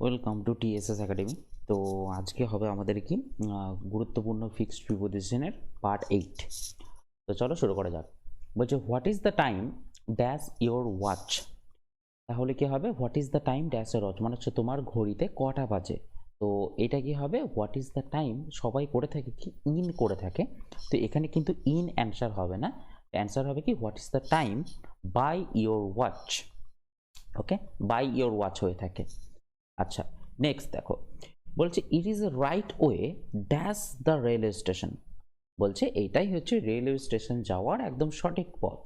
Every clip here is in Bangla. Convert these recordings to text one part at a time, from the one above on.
Welcome to TSS academy. তো আজকে হবে আমাদের কি গুরুত্বপূর্ণ ফিক্সড প্রিপোজিশনের পার্ট 8। তো চলো শুরু করা যাক। বলছে what is the time dash your watch. তাহলে কি হবে what is the time dash your watch, মানে হচ্ছে তোমার ঘড়িতে কটা বাজে। তো এটা কি হবে হোয়াট ইজ দ্য টাইম, সবাই করে থাকে কি ইন করে থাকে। তো এখানে কিন্তু ইন অ্যান্সার হবে না, অ্যান্সার হবে কি what is the time by your watch. Okay, by your watch হয়ে থাকে। আচ্ছা, নেক্সট দেখো বলছে it is a right way dash the railway station. বলছে এইটাই হচ্ছে রেলওয়ে স্টেশন যাওয়ার একদম সঠিক পথ।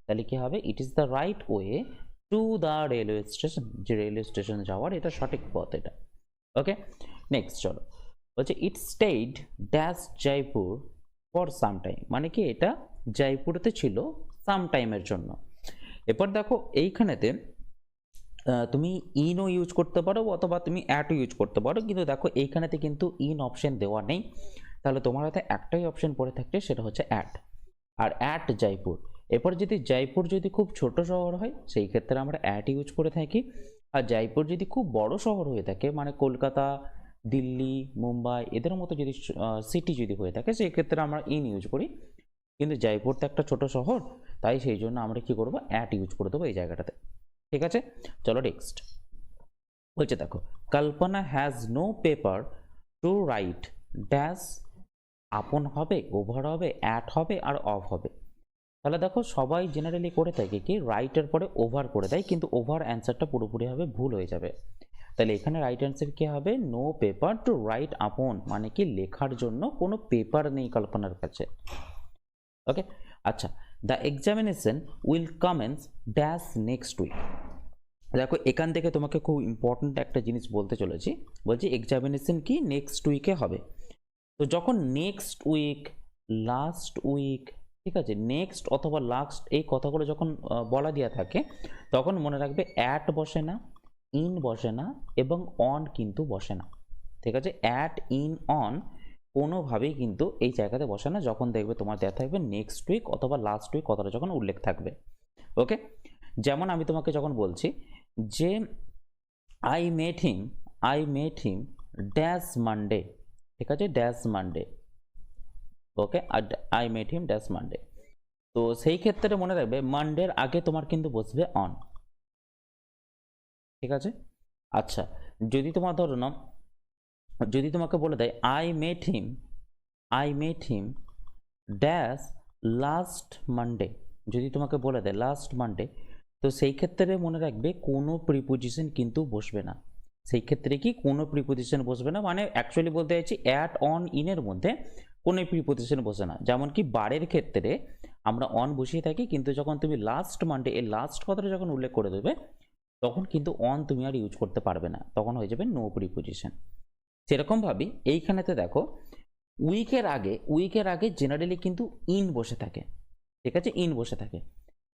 তাহলে কি হবে it is the right way to the railway station, যে রেলওয়ে স্টেশন যাওয়ার এটা সঠিক পথ এটা। ওকে, নেক্সট চলো বলছে it stayed dash Jaipur for some time, মানে কি এটা জয়পুরতে ছিল সাম টাইমের জন্য। এরপর দেখো এইখানেতে তুমি ইনও ইউজ করতে পারো অথবা তুমি অ্যাটও ইউজ করতে পারো, কিন্তু দেখো এইখানেতে কিন্তু ইন অপশন দেওয়া নেই। তাহলে তোমার হাতে একটাই অপশন পড়ে থাকছে, সেটা হচ্ছে অ্যাট। আর অ্যাট জয়পুর, এরপর যদি জয়পুর যদি খুব ছোট শহর হয় সেই ক্ষেত্রে আমরা অ্যাট ইউজ করে থাকি। আর জয়পুর যদি খুব বড় শহর হয়ে থাকে, মানে কলকাতা, দিল্লি, মুম্বাই এদের মতো যদি সিটি যদি হয়ে থাকে সেই ক্ষেত্রে আমরা ইন ইউজ করি। কিন্তু জয়পুর তো একটা ছোট শহর, তাই সেই জন্য আমরা কি করব অ্যাট ইউজ করে দেবো এই জায়গাটাতে। ঠিক আছে, চলো নেক্সট বলছে দেখো Kalpana has no paper to write dash. আপন হবে, ওভার হবে, অ্যাট হবে আর অফ হবে। তাহলে দেখো সবাই জেনারেলি করে থাকে কি রাইটের পরে ওভার করে দেয়, কিন্তু ওভার অ্যান্সারটা পুরোপুরি হবে ভুল হয়ে যাবে। তাহলে এখানে রাইট অ্যান্সার কি হবে নো পেপার টু রাইট আপন, মানে কি লেখার জন্য কোনো পেপার নেই কল্পনার কাছে। ওকে, আচ্ছা the examination will commence dash next week. দেখো এখান থেকে তোমাকে খুব ইম্পর্ট্যান্ট একটা জিনিস বলতে চলেছি। বলছি এক্সামিনেশন কি নেক্সট উইকে হবে। তো যখন নেক্সট উইক, লাস্ট উইক, ঠিক আছে, নেক্সট অথবা লাস্ট এই কথাগুলো যখন বলা দেওয়া থাকে তখন মনে রাখবে অ্যাট বসে না, ইন বসে না এবং অন কিন্তু বসে না। ঠিক আছে, অ্যাট, ইন, অন কোনোভাবেই কিন্তু এই জায়গাতে বসে না যখন দেখবে তোমার দেওয়া থাকবে নেক্সট উইক অথবা লাস্ট উইক কথাটা যখন উল্লেখ থাকবে। ওকে, যেমন আমি তোমাকে যখন বলছি যে I met him dash Monday, ঠিক আছে, dash Monday. Okay, I met him dash Monday. তো সেই ক্ষেত্রে মনে রাখবে মানডের আগে তোমার কিন্তু বসবে অন। ঠিক আছে, আচ্ছা যদি তোমার ধরো না, যদি তোমাকে বলে দেয় I met him dash last Monday, যদি তোমাকে বলে দেয় লাস্ট মানডে, তো সেই ক্ষেত্রে মনে রাখবে কোনো প্রিপোজিশন কিন্তু বসবে না। সেই ক্ষেত্রে কি কোনো প্রিপোজিশন বসবে না, মানে অ্যাকচুয়ালি বলতে চাইছি অ্যাট, অন, ইনের মধ্যে কোনো প্রিপোজিশন বসে না। যেমন কি বারের ক্ষেত্রে আমরা অন বসিয়ে থাকি, কিন্তু যখন তুমি লাস্ট মানডে এই লাস্ট কথাটা যখন উল্লেখ করে দেবে তখন কিন্তু অন তুমি আর ইউজ করতে পারবে না, তখন হয়ে যাবে নো প্রিপোজিশন। সেরকমভাবেই এইখানেতে দেখো উইকের আগে জেনারেলি কিন্তু ইন বসে থাকে। ঠিক আছে, ইন বসে থাকে,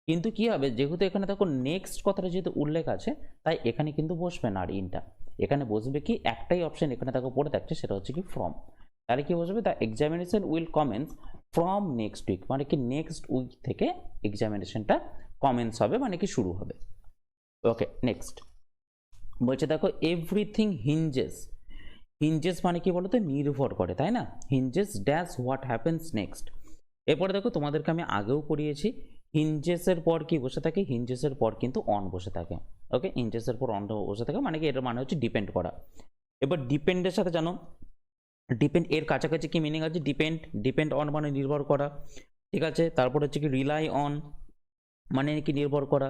কিন্তু কি হবে যেহেতু এখানে দেখো নেক্সট কথাটা যেহেতু উল্লেখ আছে তাই এখানে কিন্তু বসবে না আর ইনটা। এখানে বসবে কি একটাই অপশন এখানে দেখো পড়ে থাকছে, সেটা হচ্ছে কি ফ্রম। তাহলে কি বসবে the examination will commence from next week, মানে কি নেক্সট উইক থেকে এক্সামিনেশনটা কমেন্স হবে, মানে কি শুরু হবে। ওকে, নেক্সট বলছে দেখো এভরিথিং হিঞ্জেস মানে কি বলতো নির্ভর করে, তাই না, হিঞ্জেস ড্যাশ হোয়াট হ্যাপেন্স নেক্সট। এরপরে দেখো তোমাদেরকে আমি আগেও পড়িয়েছি হিঞ্জেসের পর কি বসে থাকে, হিঞ্জেসের পর কিন্তু অন বসে থাকে। ওকে, হিঞ্জেসের পর অন বসে থাকে মানে কি এর মানে হচ্ছে ডিপেন্ড করা। এবার ডিপেন্ডের সাথে জানো ডিপেন্ড এর কাছাকাছি কি মিনিং আছে, ডিপেন্ড অন মানে নির্ভর করা। ঠিক আছে, তারপর হচ্ছে কি রিলাই অন মানে কি নির্ভর করা,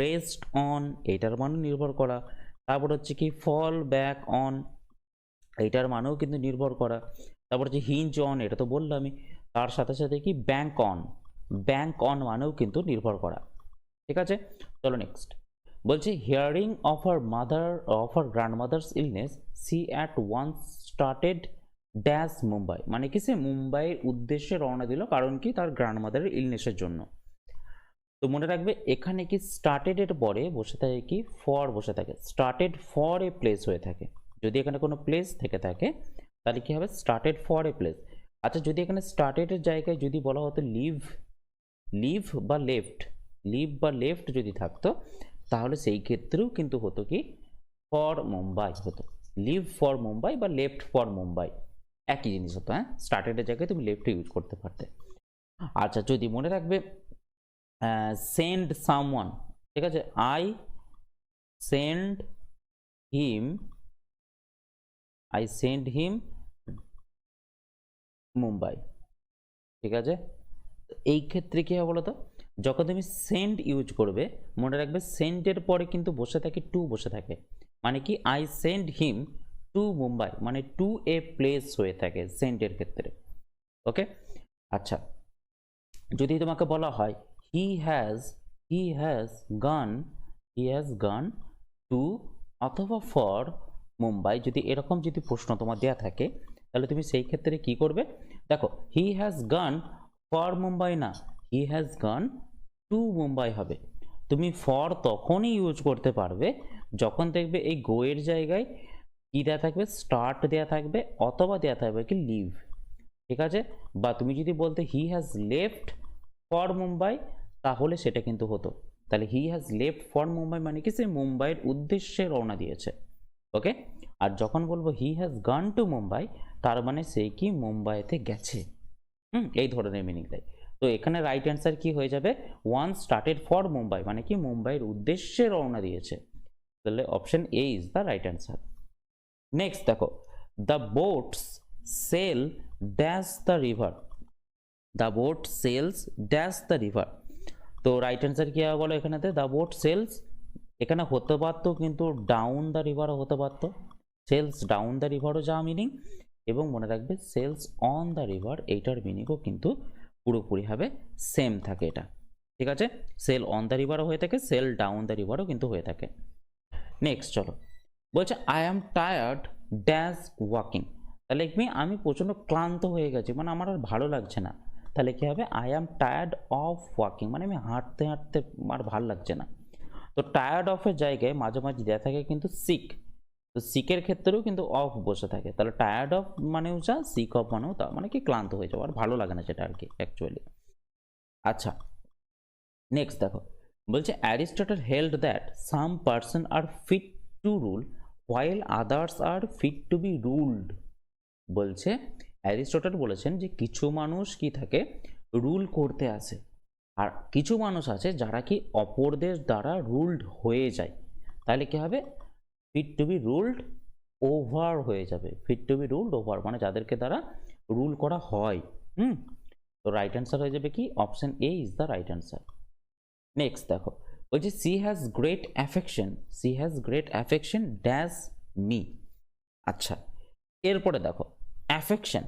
রেস্ট অন এইটার মানে নির্ভর করা, তারপর হচ্ছে কি ফল ব্যাক অন এইটার মানেও কিন্তু নির্ভর করা, তারপর হচ্ছে হিঞ্জ অন এটা তো বললামই, তার সাথে সাথে কি ব্যাংক অন মানেও কিন্তু নির্ভর করা। ঠিক আছে, চলো নেক্সট বলছি hearing of her grandmother's illness she at once started dash Mumbai, মানে কি সে মুম্বাইয়ের উদ্দেশ্যে রওনা দিল, কারণ কি তার গ্র্যান্ডমাদারের ইলনেসের জন্য। তো মনে রাখবে এখানে কি স্টার্টেড এর পরে বসে থাকে কি ফর বসে থাকে, স্টার্টেড ফর এ প্লেস হয়ে থাকে। যদি এখানে কোনো প্লেস থেকে থাকে তাহলে কি হবে স্টার্টেড ফর এ প্লেস। আচ্ছা যদি এখানে স্টার্টেড এর জায়গায় যদি বলা হতো লিভ বা লেফট যদি থাকতো তাহলে সেই ক্ষেত্রেও কিন্তু হতো কি ফর মুম্বাই হতো, লিভ ফর মুম্বাই বা লেফট ফর মুম্বাই একই জিনিস হতো। হ্যাঁ, স্টার্টেডের জায়গায় তুমি লেফট ইউজ করতে পারতে। আচ্ছা, যদি মনে রাখবে সেন্ড সামওয়ান, ঠিক আছে, আই সেন্ড হিম, মুম্বাই, ঠিক আছে। এই ক্ষেত্রে কি হবে বলো তো, যখন তুমি সেন্ড ইউজ করবে মনে রাখবে সেন্ডের পরে কিন্তু বসে থাকে টু বসে থাকে, মানে কি I send him to Mumbai, মানে টু এ প্লেস হয়ে থাকে সেন্ডের ক্ষেত্রে। ওকে, আচ্ছা, যদি তোমাকে বলা হয় হি হ্যাজ গান টু অথবা ফর মুম্বাই, যদি এরকম যদি প্রশ্ন তোমার দেওয়া থাকে তাহলে তুমি সেই ক্ষেত্রে কি করবে, দেখো he has gone for Mumbai না, he has gone to Mumbai হবে। তুমি ফর তখনই ইউজ করতে পারবে যখন দেখবে এই গো এর জায়গায় কি দেওয়া থাকবে, স্টার্ট দেওয়া থাকবে অথবা দেওয়া থাকবে কি লিভ, ঠিক আছে। বা তুমি যদি বলতে he has left for Mumbai তাহলে সেটা কিন্তু হতো, তাহলে he has left for Mumbai মানে কি সে মুম্বাইয়ের উদ্দেশ্যে রওনা দিয়েছে। ওকে, আর যখন বলবো he has gone to Mumbai তার মানে সে কি মুম্বাইতে গেছে। এই ধরনের মিনিং দেয়। তো এখানে রাইট অ্যান্সার কি হয়ে যাবে, ওয়ান স্টার্টেড ফর মুম্বাই মানে কি মুম্বাইয়ের উদ্দেশ্যে রওনা দিয়েছে, তাহলে option A is the right answer. Next দেখো, the boats sail dash the river, the boat sails dash the river. তো রাইট অ্যান্সার কি হবে বলো এখানেতে, দ্য বোট সেলস, এখানে হতে পারতো কিন্তু ডাউন দ্য রিভারও হতে পারতো, সেলস ডাউন দ্য রিভারও যা মিনিং, এবং মনে রাখবে সেলস অন দ্য রিভার এইটার মিনিংও কিন্তু পুরোপুরিভাবে সেম থাকে এটা, ঠিক আছে। সেল অন দ্য রিভারও হয়ে থাকে, সেল ডাউন দ্য রিভারও কিন্তু হয়ে থাকে। নেক্সট চলো, বলছে I am tired dash walking, তাহলে আমি প্রচণ্ড ক্লান্ত হয়ে গেছি মানে আমার আর ভালো লাগছে না, তাহলে কি হবে, I am tired of walking, মানে আমি হাঁটতে হাঁটতে আর ভালো লাগছে না। তো টায়ার্ড অফের জায়গায় মাঝে মাঝে দেওয়া থাকে কিন্তু সিক, তো সিকের ক্ষেত্রেও কিন্তু অফ বসে থাকে, তাহলে টায়ার্ড অফ মানেও যা, সিক অফ মানেও তা, মানে কি ক্লান্ত হয়ে যাওয়া আর ভালো লাগে না সেটা আর কি অ্যাকচুয়ালি। আচ্ছা, নেক্সট দেখো, বলছে Aristotle held that some person are fit to rule while others are fit to be ruled. বলছে অ্যারিস্টটল বলেছেন যে কিছু মানুষ কি থাকে, রুল করতে আসে, আর কিছু মানুষ আছে যারা কি অপরদের দ্বারা রুলড হয়ে যায়, তাহলে কি হবে, fit to be ruled over হয়ে যাবে, fit to be ruled over মানে যাদেরকে দ্বারা রুল করা হয়। তো রাইট অ্যান্সার হয়ে যাবে কি option A is the right answer. Next দেখো, বলছে she has great affection dash me. আচ্ছা, এরপরে দেখো অ্যাফেকশন,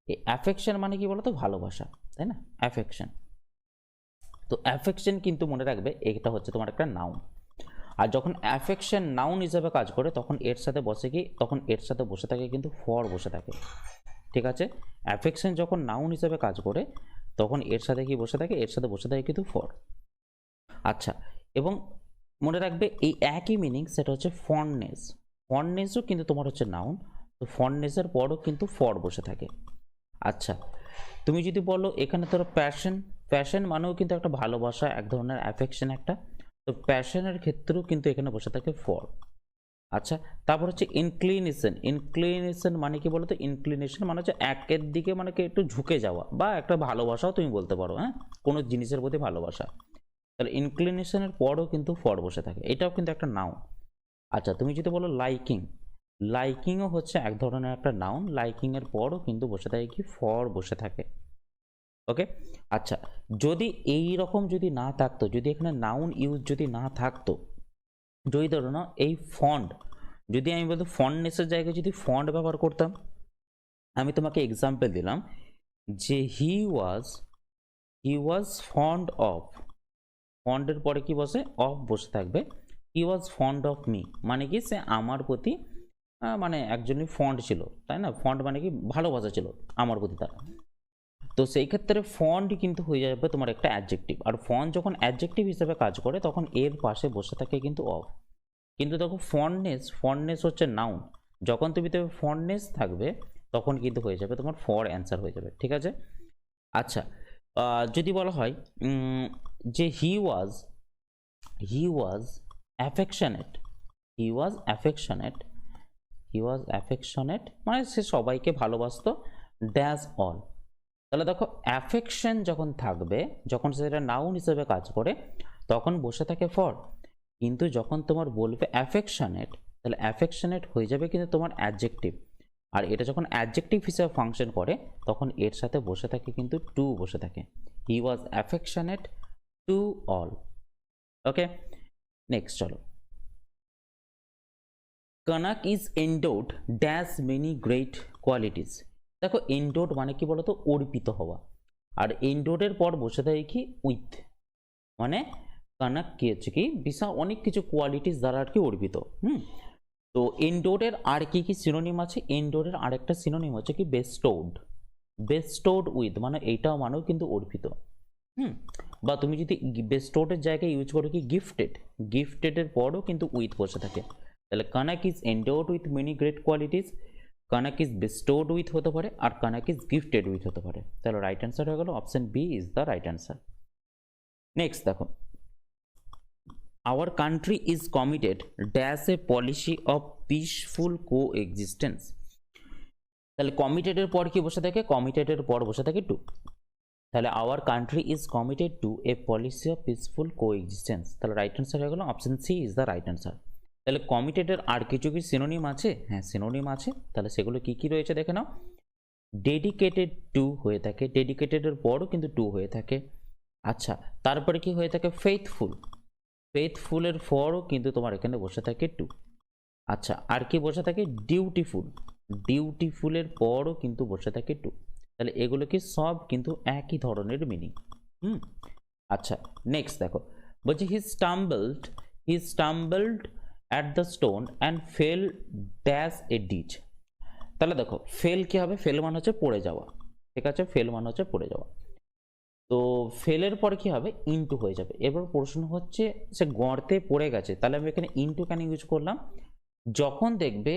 এই অ্যাফেকশন মানে কি বলতো, ভালোবাসা, তাই না, অ্যাফেকশন। তো অ্যাফেকশন কিন্তু মনে রাখবে এটা হচ্ছে তোমার একটা নাউন, আর যখন অ্যাফেকশন নাউন হিসেবে কাজ করে তখন এর সাথে বসে কি, তখন এর সাথে বসে থাকে কিন্তু ফর বসে থাকে, ঠিক আছে। অ্যাফেকশন যখন নাউন হিসেবে কাজ করে তখন এর সাথে কি বসে থাকে, এর সাথে বসে থাকে কিন্তু ফর। আচ্ছা, এবং মনে রাখবে এই একই মিনিং সেটা হচ্ছে ফন্ডনেস, ফন্ডনেসও কিন্তু তোমার হচ্ছে নাউন, তো ফন্ডনেসের পরও কিন্তু ফর বসে থাকে। আচ্ছা, তুমি যদি বলো এখানে ধরো প্যাশন মানেও কিন্তু একটা ভালোবাসা, এক ধরনের অ্যাফেকশন একটা, তো প্যাশনের ক্ষেত্রেও কিন্তু এখানে বসে থাকে ফর। আচ্ছা, তারপর হচ্ছে ইনক্লিনেশন মানে কি বলতো, ইনক্লিনেশন মানে হচ্ছে একের দিকে মানে কি একটু ঝুঁকে যাওয়া বা একটা ভালোবাসাও তুমি বলতে পারো, হ্যাঁ, কোনো জিনিসের প্রতি ভালোবাসা, তাহলে ইনক্লিনেশনের পরও কিন্তু ফর বসে থাকে, এটাও কিন্তু একটা নাউন। আচ্ছা, তুমি যদি বলো লাইকিংও হচ্ছে এক ধরনের একটা নাউন, লাইকিংয়ের পরও কিন্তু বসে থাকে কি, ফর বসে থাকে। ওকে, আচ্ছা, যদি এই রকম যদি না থাকতো, যদি এখানে নাউন ইউজ যদি না থাকতো, যদি ধরো না এই ফন্ড, যদি আমি বলতো ফন্ডনেসের জায়গায় যদি ফন্ড ব্যবহার করতাম, আমি তোমাকে এক্সাম্পল দিলাম যে হি ওয়াজ ফন্ড অফ, ফন্ডের পরে কি বসে, অফ বসে থাকবে, হি ওয়াজ ফন্ড অফ মি মানে কি সে আমার প্রতি মানে একজনই ফন্ড ছিল, তাই না, ফন্ড মানে কি ভালোবাসা ছিল আমার প্রতি তার। তো সেই ক্ষেত্রে ফন্ড কিন্তু হয়ে যাবে তোমার একটা অ্যাডজেক্টিভ, আর ফন্ড যখন অ্যাডজেক্টিভ হিসেবে কাজ করে তখন এর পাশে বসে থাকে কিন্তু অফ। কিন্তু দেখো ফন্ডনেস হচ্ছে নাউন, যখন তুমি তবে ফন্ডনেস থাকবে তখন কিন্তু হয়ে যাবে তোমার ফর অ্যান্সার হয়ে যাবে, ঠিক আছে। আচ্ছা, যদি বলা হয় যে হি was affectionate, he was affectionate, he was affectionate মানে সে সবাইকে ভালোবাসতো, ড্যাশ অল। তাহলে দেখো অ্যাফেকশন যখন থাকবে, যখন সেটা নাউন হিসেবে কাজ করে তখন বসে থাকে ফর, কিন্তু যখন তোমার বলবে অ্যাফেকশনেট তাহলে অ্যাফেকশনেট হয়ে যাবে কিন্তু তোমার অ্যাডজেক্টিভ, আর এটা যখন অ্যাডজেক্টিভ হিসেবে ফাংশন করে তখন এর সাথে বসে থাকে কিন্তু টু বসে থাকে, he was affectionate to all. Okay, next চলো। Kanak is endowed dash many great qualities. দেখো এন্ডোড মানে কি বলতো, অর্পিত হওয়া, আর এন্ডোডের পর বসে থাকে কি উইথ, মানে কানাক কি হচ্ছে কি বিশাল অনেক কিছু কোয়ালিটিস দ্বারা আর কি অর্পিত। তো এন্ডোডের আর কি কি সিনোনিম আছে, এন্ডোডের আরেকটা সিনোনিম হচ্ছে কি বেস্টোড, বেস্টোড উইথ মানে এইটাও মানেও কিন্তু অর্পিত। বা তুমি যদি বেস্টোডের জায়গায় ইউজ করো কি গিফটেড, গিফটেডের পরও কিন্তু উইথ বসে থাকে, তাহলে Kanak is endowed with many great qualities, Kanak is bestowed with হতে পারে, আর কানাক ইজ গিফটেড উইথ হতে পারে। তাহলে রাইট অ্যান্সার হয়ে গেল option B is the right answer. Next দেখো, our country is committed dash a policy of peaceful coexistence. তাহলে কমিটেডের পর কি বসে থাকে, কমিটেডের পর বসে থাকে টু, তাহলে our country is committed to a policy of peaceful coexistence. তাহলে রাইট অ্যান্সার হয়ে গেল option C is the right answer. তাহলে কমিটেডের আর কিছু কি সিনোনিম আছে, হ্যাঁ সিনোনিম আছে, তাহলে সেগুলো কি কি রয়েছে দেখে নাও। ডেডিকেটেড টু হয়ে থাকে, ডেডিকেটেডের পরও কিন্তু টু হয়ে থাকে। আচ্ছা, তারপরে কি হয়ে থাকে ফেইথফুল, ফেইথফুলের পরও কিন্তু তোমার এখানে বসে থাকে টু। আচ্ছা, আর কি বসে থাকে ডিউটিফুল, ডিউটিফুলের পরও কিন্তু বসে থাকে টু। তাহলে এগুলো কি সব কিন্তু একই ধরনের মিনিং। আচ্ছা, নেক্সট দেখো, বলছি he stumbled at the stone and fell dash a ditch. তাহলে দেখো ফেল কি হবে, ফেল মানে হচ্ছে পড়ে যাওয়া, ঠিক আছে, ফেল মানে হচ্ছে পড়ে যাওয়া। তো ফেলের পরে কি হবে ইনটু হয়ে যাবে। এবার প্রশ্ন হচ্ছে সে গর্তে পড়ে গেছে, তাহলে আমি এখানে ইনটু কেন ইউজ করলাম, যখন দেখবে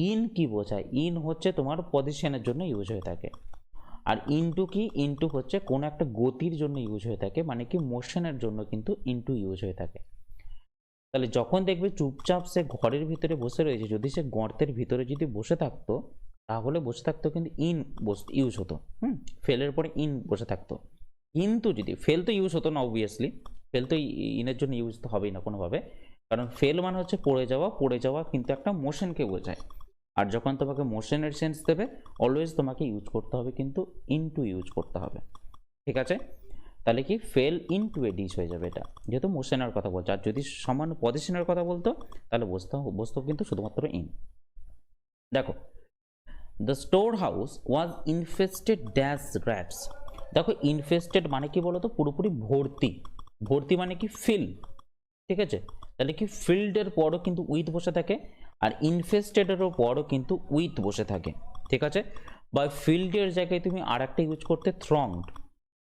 ইন কি বোঝায়, ইন হচ্ছে তোমার পজিশনের জন্য ইউজ হয়ে থাকে, আর ইনটু কি, ইনটু হচ্ছে কোনো একটা গতির জন্য ইউজ হয়ে থাকে, মানে কি মোশনের জন্য কিন্তু ইনটু ইউজ হয়ে থাকে। তাহলে যখন দেখবে চুপচাপ সে ঘরের ভিতরে বসে রয়েছে, যদি সে গর্তের ভিতরে যদি বসে থাকতো তাহলে বসে থাকতো কিন্তু ইন ইউজ হতো, ফেলের পরে ইন বসে থাকতো। কিন্তু যদি ফেল তো ইউজ হতো না, অবভিয়াসলি ফেল তো ইনের জন্য ইউজ তো হবেই না কোনোভাবে, কারণ ফেল মানে হচ্ছে পড়ে যাওয়া, পড়ে যাওয়া কিন্তু একটা মোশনকে বোঝায়, আর যখন তোমাকে মোশনের সেন্স দেবে অলওয়েজ তোমাকে ইউজ করতে হবে কিন্তু ইনটু ইউজ করতে হবে, ঠিক আছে। তাহলে কি ফেল ইনটু এ ডিচ হয়ে যাবে, এটা যেহেতু মোশনের কথা বলছে, আর যদি সামান্য পজিশনের কথা বলতো তাহলে বসতো কিন্তু শুধুমাত্র ইন। দেখো, the store house was infested dash rats. দেখো ইনফেস্টেড মানে কি বলতো, পুরোপুরি ভর্তি, ভর্তি মানে কি ফিল, ঠিক আছে। তাহলে কি ফিল্ডের পরও কিন্তু উইথ বসে থাকে, আর ইনফেস্টেডেরও পরও কিন্তু উইথ বসে থাকে, ঠিক আছে। বা ফিল্ডের জায়গায় তুমি আর একটা ইউজ করতে থ্রংড,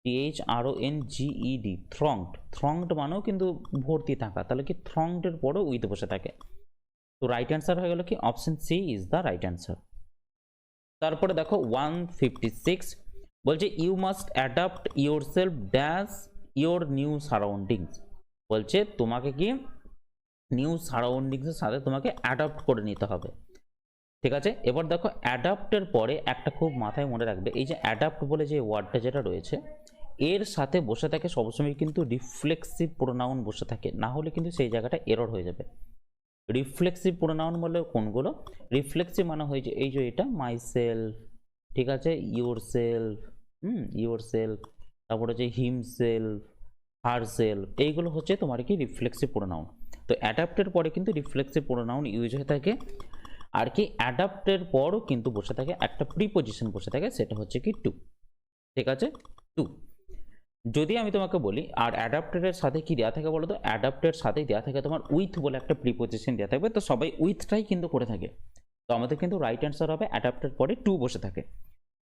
THRONGED, থ্রংড, থ্রংড মানেও কিন্তু ভর্তি থাকা, তাহলে কি থ্রংডের পরও উইথ বসে থাকে। তো রাইট অ্যান্সার হয়ে গেল কি option C is the right answer. তারপরে দেখো 156 বলছে you must adapt yourself dash your new surroundings. বলছে তোমাকে কি নিউ সারাউন্ডিংসের সাথে তোমাকে অ্যাডাপ্ট করে নিতে হবে, ঠিক আছে। এবার দেখো অ্যাডাপ্টের পরে একটা খুব মাথায় মনে রাখবে, এই যে অ্যাডাপ্ট বলে যে ওয়ার্ডটা যেটা রয়েছে এর সাথে বসে থাকে সবসময় কিন্তু রিফ্লেক্সিভ প্রোনাউন বসে থাকে, না হলে কিন্তু সেই জায়গাটা এরর হয়ে যাবে। রিফ্লেক্সিভ প্রোনাউন বলে কোনগুলো, রিফ্লেক্সিভ মানে হয়েছে এই যে এটা মাই সেলফ, ঠিক আছে, ইউর সেলফ, ইউর সেলফ, তারপর হচ্ছে হিম সেলফ, হার সেলফ, এইগুলো হচ্ছে তোমার কি রিফ্লেক্সিভ প্রোনাউন। তো অ্যাডাপ্টের পরে কিন্তু রিফ্লেক্সিভ প্রোনাউন ইউজ হয়ে থাকে, আর কি অ্যাডাপ্টের পরও কিন্তু বসে থাকে একটা প্রিপজিশন বসে থাকে, সেটা হচ্ছে কি টু, ঠিক আছে, টু। যদি আমি তোমাকে বলি আর অ্যাডাপ্টের সাথে কি দেওয়া থাকে বলো তো, অ্যাডাপ্টের সাথে দেওয়া থাকে তোমার উইথ বলে একটা প্রিপজিশন দেওয়া থাকবে, তো সবাই উইথটাই কিন্তু করে থাকে, তো আমাদের কিন্তু রাইট অ্যান্সার হবে অ্যাডাপ্টের পরে টু বসে থাকে।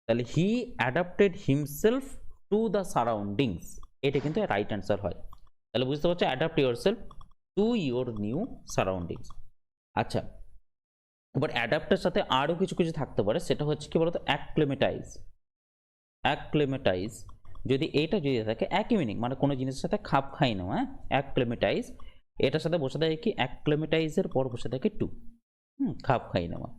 তাহলে he adapted himself to the surroundings, এটা কিন্তু রাইট অ্যান্সার হয়। তাহলে বুঝতে পারছো, adapt yourself to your new surroundings. আচ্ছা, এবার অ্যাডাপ্টের সাথে আরও কিছু কিছু থাকতে পারে, সেটা হচ্ছে কি বলতো অ্যাক্লেমেটাইজ, অ্যাক্লেমেটাইজ যদি এটা যদি থাকে একই মিনিং, মানে কোনো জিনিসের সাথে খাপ খাই না, হ্যাঁ, অ্যাক্লেমেটাইজ এটার সাথে বসে থাকে কি অ্যাক্লেমেটাইজের পর বসে থাকে টু, খাপ খাই নেওয়া।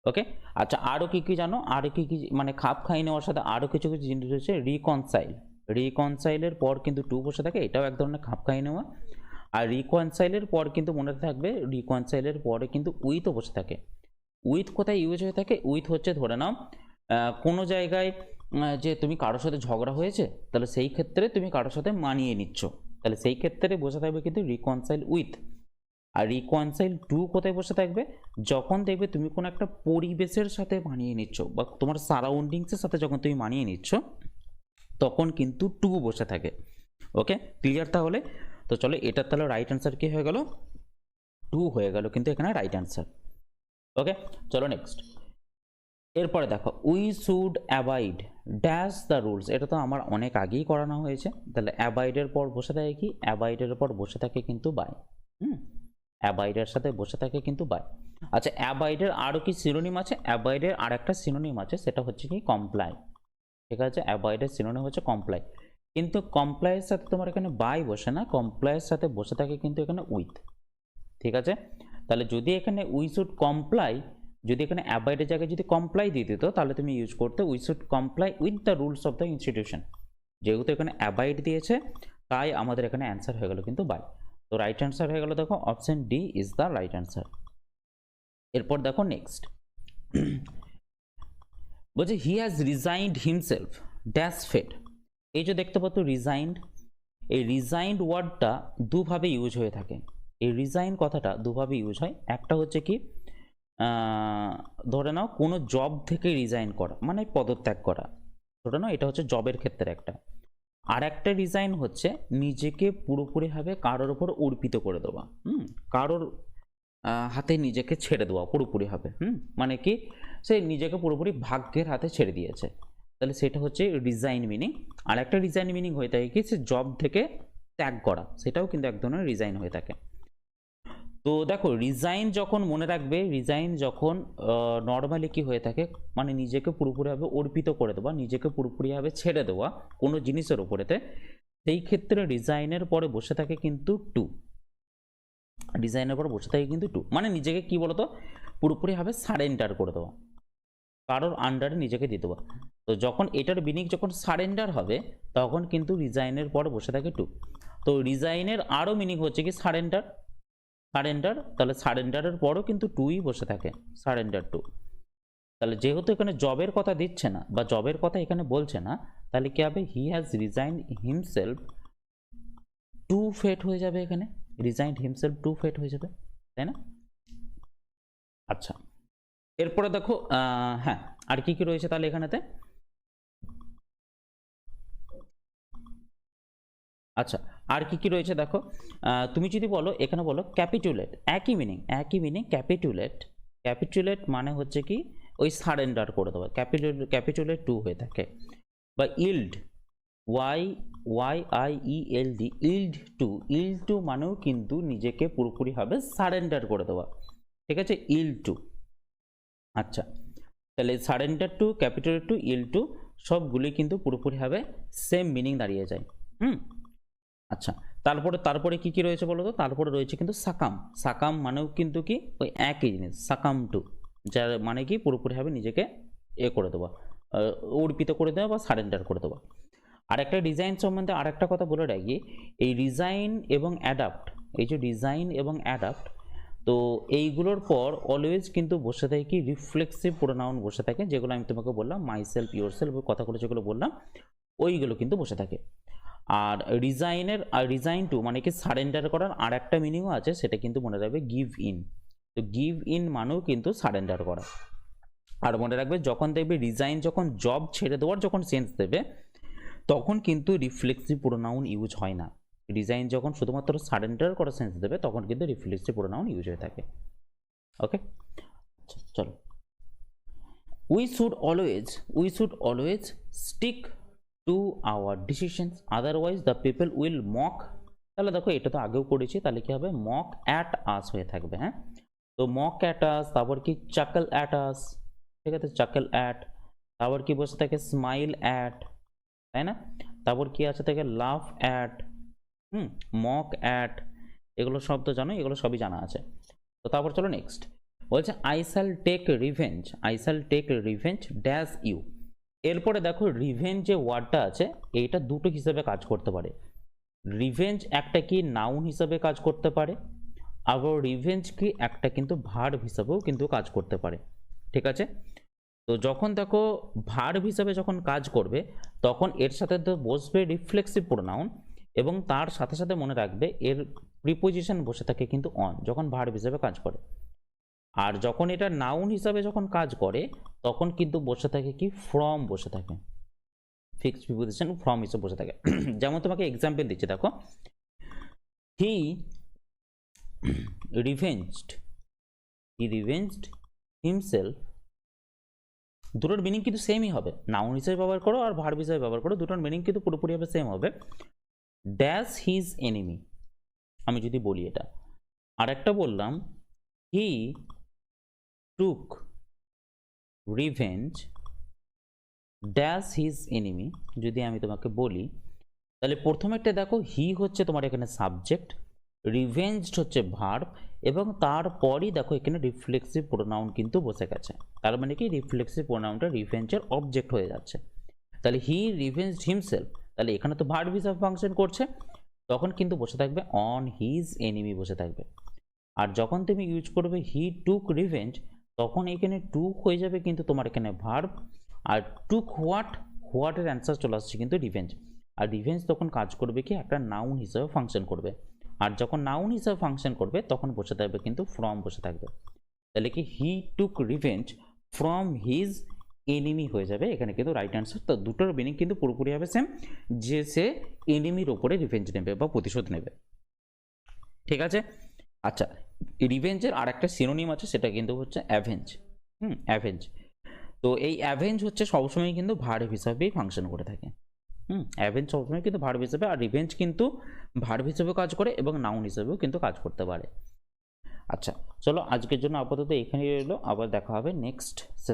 ওকে, আচ্ছা আরও কি কি জানো, আরও কি কি মানে খাপ খাই নেওয়ার সাথে আরও কিছু কিছু জিনিস রয়েছে। রিকনসাইল, রিকনসাইলের পর কিন্তু টু বসে থাকে, এটাও এক ধরনের খাপ খাই নেওয়া। আর রিকনসাইলের পর কিন্তু মনে থাকবে রিকনসাইলের পরে কিন্তু উইথও বসে থাকে। উইথ কোথায় ইউজ হয়ে থাকে? উইথ হচ্ছে ধরে নাও কোনো জায়গায় যে তুমি কারোর সাথে ঝগড়া হয়েছে, তাহলে সেই ক্ষেত্রে তুমি কারোর সাথে মানিয়ে নিচ্ছ, তাহলে সেই ক্ষেত্রে বসে থাকবে কিন্তু রিকনসাইল উইথ। আর রিকনসাইল টু কোথায় বসে থাকবে? যখন দেখবে তুমি কোনো একটা পরিবেশের সাথে মানিয়ে নিচ্ছ বা তোমার সারাউন্ডিংসের সাথে যখন তুমি মানিয়ে নিচ্ছ, তখন কিন্তু টু বসে থাকে। ওকে, ক্লিয়ার তাহলে? তো চলো, এটার তাহলে রাইট অ্যান্সার কি হয়ে গেল? টু হয়ে গেল কিন্তু এখানে রাইট অ্যান্সার। ওকে, চলো নেক্সট। এরপরে দেখো, we should avoid dash the rules. এটা তো আমার অনেক আগেই করানো হয়েছে। তাহলে অ্যাভয়েডের পর বসে থাকে কি? অ্যাভয়েডের পর বসে থাকে কিন্তু বাই। অ্যাভয়েডের সাথে বসে থাকে কিন্তু বাই। আচ্ছা, অ্যাভয়েডের আরও কি সিনোনিম আছে? অ্যাভয়েডের আর একটা সিনোনিম আছে, সেটা হচ্ছে কি কমপ্লাই। ঠিক আছে, অ্যাভয়েডের সিনোনিম হচ্ছে কমপ্লাই। কিন্তু কমপ্লাইয়ের সাথে তোমার এখানে বাই বসে না, কমপ্লাইয়ের সাথে বসে থাকে কিন্তু এখানে উইথ। ঠিক আছে, তাহলে যদি এখানে উই শুড কমপ্লাই, যদি এখানে অ্যাভয়েডের জায়গায় যদি কমপ্লাই দিয়ে দিত, তাহলে তুমি ইউজ করতে we should comply with the rules of the institution. যেহেতু এখানে অ্যাভয়েড দিয়েছে, তাই আমাদের এখানে অ্যান্সার হয়ে গেল কিন্তু বাই। তো রাইট অ্যান্সার হয়ে গেল দেখো, option D is the right answer. এরপর দেখো নেক্সট, বলছে he has resigned himself dash fate. এই যে দেখতে পাচ্ছ রিজাইন্ড, এই রিজাইন্ড ওয়ার্ডটা দুভাবে ইউজ হয়ে থাকে। এই রিজাইন কথাটা দুভাবে ইউজ হয়। একটা হচ্ছে কি ধরে নাও কোনো জব থেকে রিজাইন করা, মানে পদত্যাগ করা, ধরে নাও এটা হচ্ছে জবের ক্ষেত্রে একটা। আর একটা রিজাইন হচ্ছে নিজেকে পুরোপুরিভাবে কারোর উপর অর্পিত করে দেওয়া, কারোর হাতে নিজেকে ছেড়ে দেওয়া পুরোপুরিভাবে। মানে কি, সে নিজেকে পুরোপুরি ভাগ্যের হাতে ছেড়ে দিয়েছে, তাহলে সেটা হচ্ছে রিজাইন মিনিং। আর একটা রিজাইন মিনিং হয়ে থাকে কি, সে জব থেকে ত্যাগ করা, সেটাও কিন্তু এক ধরনের রিজাইন হয়ে থাকে। তো দেখো, রিজাইন যখন মনে রাখবে, রিজাইন যখন নর্মালি কি হয়ে থাকে, মানে নিজেকে পুরোপুরিভাবে অর্পিত করে দেওয়া, নিজেকে পুরোপুরিভাবে ছেড়ে দেওয়া কোনো জিনিসের উপরেতে, সেই ক্ষেত্রে রিজাইনের পরে বসে থাকে কিন্তু টু। ডিজাইনের পর বসে থাকে কিন্তু টু, মানে নিজেকে কি বলতো পুরোপুরিভাবে সারেন্ডার করে দেওয়া, কারোর আন্ডারে নিজেকে দিয়ে দেওয়া। তো যখন এটার মিনিং যখন সারেন্ডার হবে, তখন কিন্তু রিজাইনের পর বসে থাকে টু। তো রিজাইনের আরও মিনিং হচ্ছে কি সারেন্ডার, সারেন্ডার, তাহলে সারেন্ডারের পরও কিন্তু টুই বসে থাকে, সারেন্ডার টু। তাহলে যেহেতু এখানে জবের কথা দিচ্ছে না বা জবের কথা এখানে বলছে না, তাহলে কি হবে, he has resign himself to fate হয়ে যাবে, এখানে রিজাইন হিমসেলফ টু ফেট হয়ে যাবে, তাই না? আচ্ছা, এরপরে দেখো হ্যাঁ, আর কি কি রয়েছে তাহলে এখানেতে। আচ্ছা, আর কি কি রয়েছে দেখো, তুমি যদি বলো, এখানে বলো ক্যাপিটুলেট, একই মিনিং, একই মিনিং। ক্যাপিটুলেট, ক্যাপিটুলেট মানে হচ্ছে কি ওই সারেন্ডার করে দেওয়া, ক্যাপিটুলেট টু হয়ে থাকে। বা yield, YYIELD, yield to, yield to মানেও কিন্তু নিজেকে পুরোপুরিভাবে সারেন্ডার করে দেওয়া। ঠিক আছে, ইল্ড টু। আচ্ছা, তাহলে surrender to, capitulate to, yield to সবগুলি কিন্তু পুরোপুরিভাবে সেম মিনিং দাঁড়িয়ে যায়। আচ্ছা, তারপরে কি কি রয়েছে বলো তো? তারপরে রয়েছে কিন্তু সাকাম। সাকাম মানেও কিন্তু কি ওই একই জিনিস, সাকাম টু, যার মানে কি পুরোপুরিভাবে নিজেকে করে দেওয়া, অর্পিত করে দেওয়া বা সারেন্ডার করে দেওয়া। আর একটা ডিজাইন সম্বন্ধে আর একটা কথা বলে রাখি, এই রিজাইন এবং অ্যাডাপ্ট, এই যে ডিজাইন এবং অ্যাডাপ্ট, তো এইগুলোর পর অলওয়েজ কিন্তু বসে থাকে কি রিফ্লেক্সিভ প্রোনাউন বসে থাকে, যেগুলো আমি তোমাকে বললাম মাই সেলফ, ইয়োর সেলফ, কথাগুলো যেগুলো বললাম ওইগুলো কিন্তু বসে থাকে। আর রিজাইন টু মানে কি সারেন্ডার করার আর একটা মিনিংও আছে, সেটা কিন্তু মনে রাখবে গিভ ইন। তো গিভ ইন মানেও কিন্তু সারেন্ডার করা। আর মনে রাখবে, যখন দেখবে রিজাইন যখন জব ছেড়ে দেওয়ার যখন সেন্স দেবে, তখন কিন্তু রিফ্লেক্সিভ প্রোনাউন ইউজ হয় না। রিজাইন যখন শুধুমাত্র সারেন্ডার করার সেন্স দেবে, তখন কিন্তু রিফ্লেক্সিভ প্রোনাউন ইউজ হয়ে থাকে। ওকে, চলো, we should always stick to our decisions, otherwise the people will mock. তাহলে দেখো, এটা তো আগেও পড়েছি, তাহলে কি হবে, মক অ্যাট আস হয়ে থাকবে। হ্যাঁ, তো মক অ্যাট আস, তারপর কি চাকল অ্যাট আস, ঠিক আছে, চাকল অ্যাট, তারপর কি বসে থাকে স্মাইল অ্যাট, তাই না? তারপর কি আছে থাকে লাফ অ্যাট, মক অ্যাট, এগুলো সব তো জানো, এগুলো সবই জানা আছে। তো তারপর চলো নেক্সট, বলছে I shall take revenge, I shall take revenge dash you. এরপরে দেখো রিভেঞ্জ যে ওয়ার্ডটা আছে এইটা দুটো হিসেবে কাজ করতে পারে। রিভেঞ্জ একটা কি নাউন হিসেবে কাজ করতে পারে, আবার রিভেঞ্জ কি একটা কিন্তু ভার্ব হিসাবেও কিন্তু কাজ করতে পারে। ঠিক আছে, তো যখন দেখো ভার্ব হিসাবে যখন কাজ করবে তখন এর সাথে তো বসবে রিফ্লেক্সিভ প্রোনাউন, এবং তার সাথে সাথে মনে রাখবে এর প্রিপোজিশন বসে থাকে কিন্তু অন, যখন ভার্ব হিসাবে কাজ করে। আর যখন এটা নাউন হিসাবে যখন কাজ করে তখন কিন্তু বসে থাকে কি ফ্রম বসে থাকে, ফিক্সড প্রিপোজিশন ফ্রম হিসেবে বসে থাকে। যেমন তোমাকে এক্সাম্পল দিচ্ছি দেখো, হি রিভেঞ্জড, হি রিভেঞ্জড হিমসেলফ, দুটোর মিনিং কিন্তু সেমই হবে, নাউন হিসেবে ব্যবহার করো আর ভার্ব হিসেবে ব্যবহার করো, দুটোর মিনিং কিন্তু পুরোপুরিভাবে সেম হবে। ড্যাশ হিজ এনিমি, আমি যদি বলি এটা। আর একটা বললাম he took revenge dash his enemy, যদি আমি তোমাকে বলি তাহলে প্রথমেরটা দেখো হি হচ্ছে তোমার এখানে সাবজেক্ট, রিভেঞ্জড হচ্ছে ভার্ব, এবং তারপরই দেখো এখানে রিফ্লেক্সিভ প্রোনাউন কিন্তু বসে গেছে। তার মানে কি রিফ্লেক্সিভ প্রোনাউনটা রিভেঞ্জের অবজেক্ট হয়ে যাচ্ছে। তাহলে হি রিভেঞ্জড হিমসেলফ, তাহলে এখানে তো ভার্ব হিসাবে ফাংশন করছে, তখন কিন্তু বসে থাকবে অন হিজ এনিমি বসে থাকবে। আর যখন তুমি ইউজ করবে হি টুক রিভেঞ্জ, তখন এখানে টুক হয়ে যাবে কিন্তু তোমার এখানে ভার্ব, আর টুক হোয়াটের অ্যান্সার চলে আসছে কিন্তু রিভেঞ্জ। আর রিভেঞ্জ তখন কাজ করবে কি একটা নাউন হিসেবে ফাংশন করবে, আর যখন নাউন হিসেবে ফাংশন করবে তখন বসে থাকবে কিন্তু ফ্রম বসে থাকবে। তাহলে কি he took revenge from his enemy হয়ে যাবে এখানে কিন্তু রাইট অ্যান্সার। তো দুটোর মিনিং কিন্তু পুরোপুরি হবে সেম, যে সে এনিমির ওপরে রিভেঞ্জ নেবে বা প্রতিশোধ নেবে। ঠিক আছে, আচ্ছা রিভেঞ্জের আর একটা সিনোনিম আছে, সেটা কিন্তু হচ্ছে অ্যাভেঞ্জ। অ্যাভেঞ্জ, তো এই অ্যাভেঞ্জ হচ্ছে সবসময় কিন্তু ভার্ব হিসাবেই ফাংশন করে থাকে। অ্যাভেঞ্জ সবসময় কিন্তু ভার্ব হিসেবে, আর রিভেঞ্জ কিন্তু ভার্ব হিসেবেও কাজ করে এবং নাউন হিসেবেও কিন্তু কাজ করতে পারে। আচ্ছা চলো আজকের জন্য আপাতত এখানেই রইলো, আবার দেখা হবে নেক্সট সেশন।